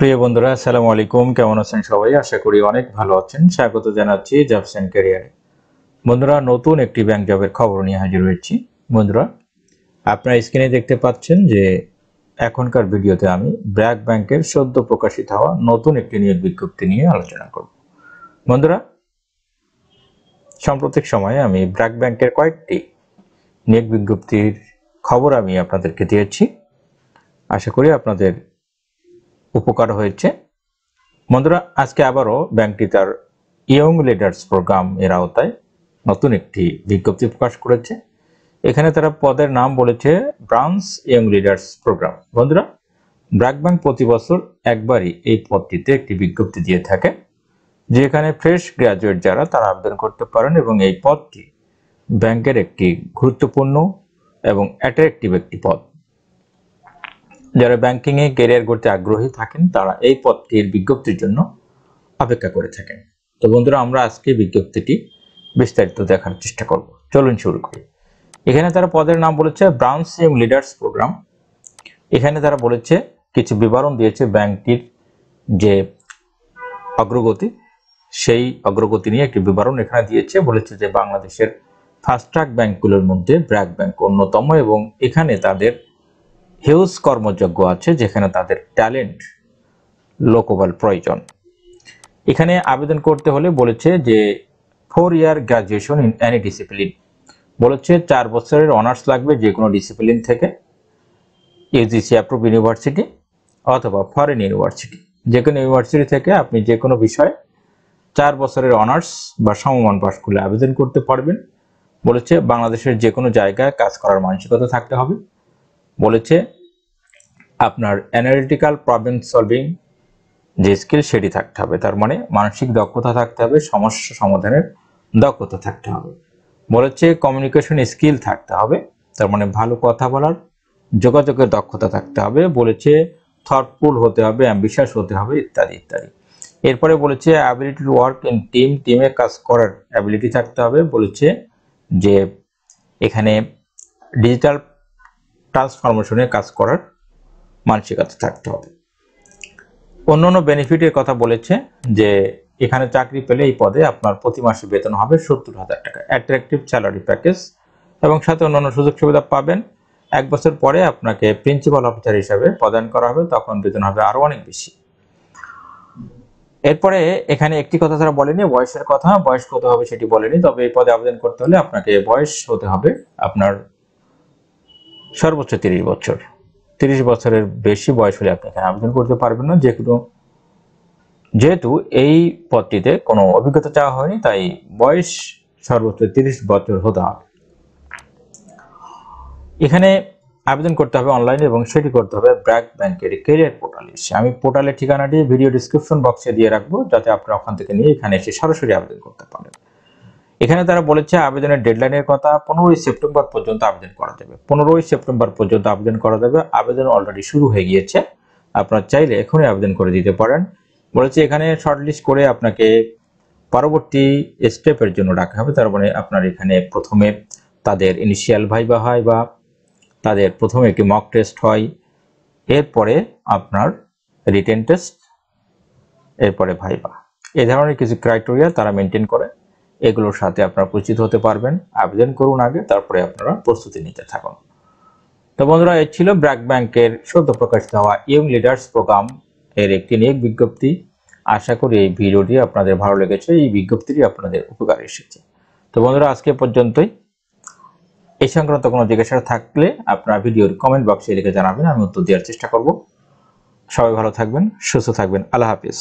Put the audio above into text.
প্রিয় বন্ধুরা, আসসালামু আলাইকুম। কেমন আছেন সবাই? আশা করি অনেক ভালো আছেন। স্বাগত জানাচ্ছি জবস এন্ড ক্যারিয়ারে। বন্ধুরা, নতুন একটি ব্যাংক জবের খবর নিয়ে হাজির হয়েছি। বন্ধুরা, আপনারা স্ক্রিনে দেখতে পাচ্ছেন যে এখনকার ভিডিওতে আমি ব্র্যাক ব্যাংকের সদ্য প্রকাশিত হওয়া নতুন একটি নিয়োগ বিজ্ঞপ্তি নিয়ে আলোচনা করব। বন্ধুরা, সাম্প্রতিক সময়ে আমি ব্র্যাক ব্যাংকের কয়েকটি নিয়োগ বিজ্ঞপ্তির খবর আমি আপনাদেরকে দিয়েছি। আশা করি আপনাদের উপকার হয়েছে। বন্ধুরা, আজকে আবারও ব্যাংকটি তার ইয়ং লিডার্স প্রোগ্রাম এর আওতায় নতুন একটি বিজ্ঞপ্তি প্রকাশ করেছে। এখানে তারা পদের নাম বলেছে ব্রাঞ্চ ইয়ং লিডার্স প্রোগ্রাম। বন্ধুরা, ব্র্যাক ব্যাংক প্রতি বছর একবারই এই পদটিতে একটি বিজ্ঞপ্তি দিয়ে থাকে, যেখানে ফ্রেশ গ্রাজুয়েট যারা তারা আবেদন করতে পারেন এবং এই পদটি ব্যাংকের একটি গুরুত্বপূর্ণ এবং অ্যাট্রাকটিভ একটি পদ। যারা ব্যাংকিংয়ে ক্যারিয়ার করতে আগ্রহী থাকেন তারা এই পদটির বিজ্ঞপ্তির জন্য অপেক্ষা করে থাকেন। তো বন্ধুরা, আমরা আজকে বিজ্ঞপ্তিটি বিস্তারিত দেখার চেষ্টা করব। চলুন শুরু করি। এখানে তারা পদের নাম বলেছে ব্রাঞ্চ ইয়ং লিডার্স প্রোগ্রাম। এখানে তারা বলেছে কিছু বিবরণ দিয়েছে ব্যাংকটির যে অগ্রগতি, সেই অগ্রগতি নিয়ে একটি বিবরণ এখানে দিয়েছে। বলেছে যে বাংলাদেশের ফাস্ট ট্র্যাক ব্যাংকগুলোর মধ্যে ব্র্যাক ব্যাংক অন্যতম এবং এখানে তাদের হিউজ কর্মযোগ্য আছে, যেখানে তাদের ট্যালেন্ট লোকবল প্রয়োজন। এখানে আবেদন করতে হলে বলেছে যে 4 ইয়ার গ্রাজুয়েশন ইন এনি ডিসিপ্লিন। বলেছে 4 বছরের অনার্স লাগবে যে কোনো ডিসিপ্লিন থেকে, ইউজিসি অ্যাপ্রুভ ইউনিভার্সিটি অথবা ফরেন ইউনিভার্সিটি। যে কোনো ইউনিভার্সিটি থেকে আপনি যে কোনো বিষয়ে 4 বছরের অনার্স বা সমমান পাশ করলে আবেদন করতে পারবেন। বলেছে বাংলাদেশের যে কোনো জায়গায় কাজ করার মানসিকতা থাকতে হবে। বলেছে আপনার অ্যানালিটিক্যাল প্রবলেম সলভিং যে স্কিল সেটি থাকতে হবে, তার মানে মানসিক দক্ষতা থাকতে হবে, সমস্যা সমাধানের দক্ষতা থাকতে হবে। বলেছে কমিউনিকেশন স্কিল থাকতে হবে, তার মানে ভালো কথা বলার যোগাযোগের দক্ষতা থাকতে হবে। বলেছে থটফুল হতে হবে, অ্যাম্বিশাস হতে হবে, ইত্যাদি ইত্যাদি। এরপরে বলেছে ability to work in team, টিমে কাজ করার অ্যাবিলিটি থাকতে হবে। বলেছে যে এখানে ডিজিটাল ট্রান্সফরমেশনে কাজ করার মানসিকতা থাকতে হবে। অন্যান্য বেনিফিটের কথা বলেছে যে এখানে চাকরি পেলে এই পদে আপনার প্রতি মাসে বেতন হবে 70,000 টাকা, অ্যাট্রাকটিভ স্যালারি প্যাকেজ এবং সাথে অন্যান্য সুযোগ সুবিধা পাবেন। 1 বছর পরে আপনাকে প্রিন্সিপাল অফিসার হিসাবে প্রদান করা হবে, তখন বেতন হবে আরো অনেক বেশি। এরপরে এখানে একটি কথা তারা বলেনি, বয়সের কথা। বয়স কত হবে সেটি বলেনি, তবে এই পদে আবেদন করতে হলে আপনাকে বয়স হতে হবে আপনার সর্বোচ্চ 30 বছর। 30 বছরের বেশি বয়স হলে আপনি এখানে আবেদন করতে পারবেন না। যেহেতু এই পদটিতে কোনো অভিজ্ঞতা চাওয়া হয়নি, তাই বয়স সর্বোচ্চ 30 বছর হতে হবে। এখানে আবেদন করতে হবে অনলাইনে এবং সেটি করতে হবে ব্র্যাক ব্যাংকের ক্যারিয়ার পোর্টালে এসে। আমি পোর্টালের ঠিকানাটি ভিডিও ডিসক্রিপশন বক্সে দিয়ে রাখবো, যাতে আপনারা ওখান থেকে নিয়ে এখানে এসে সরাসরি আবেদন করতে পারেন। এখানে তারা বলেছে আবেদনের ডেডলাইনের কথা 15ই সেপ্টেম্বর পর্যন্ত আবেদন করা যাবে। 15ই সেপ্টেম্বর পর্যন্ত আবেদন করা যাবে। আবেদন অলরেডি শুরু হয়ে গিয়েছে, আপনারা চাইলে এখনই আবেদন করে দিতে পারেন। বলেছে এখানে শর্টলিস্ট করে আপনাকে পরবর্তী স্টেপের জন্য ডাকা হবে, তার মানে আপনার এখানে প্রথমে তাদের ইনিশিয়াল ভাইবা হয় বা তাদের প্রথমে একটি মক টেস্ট হয়, এরপরে আপনার রিটেন টেস্ট, এরপরে ভাইবা। এই ধরনের কিছু ক্রাইটেরিয়া তারা মেনটেন করে, এগুলোর সাথে আপনারা পরিচিত হতে পারবেন। আবেদন করুন আগে, তারপরে আপনারা প্রস্তুতি নিতে থাকুন। তো বন্ধুরা, এই ছিল ব্র্যাক ব্যাংকের সদ্য প্রকাশিত হওয়া ইয়ং লিডার্স প্রোগ্রাম এর একটি নিয়োগ বিজ্ঞপ্তি। আশা করি এই ভিডিওটি আপনাদের ভালো লেগেছে, এই বিজ্ঞপ্তিটি আপনাদের উপকারে এসেছে। তো বন্ধুরা, আজকে পর্যন্তই। এই সংক্রান্ত কোনো জিজ্ঞাসা থাকলে আপনারা ভিডিওর কমেন্ট বক্সে লিখে জানাবেন, আমি উত্তর দেওয়ার চেষ্টা করব। সবাই ভালো থাকবেন, সুস্থ থাকবেন। আল্লাহ হাফিজ।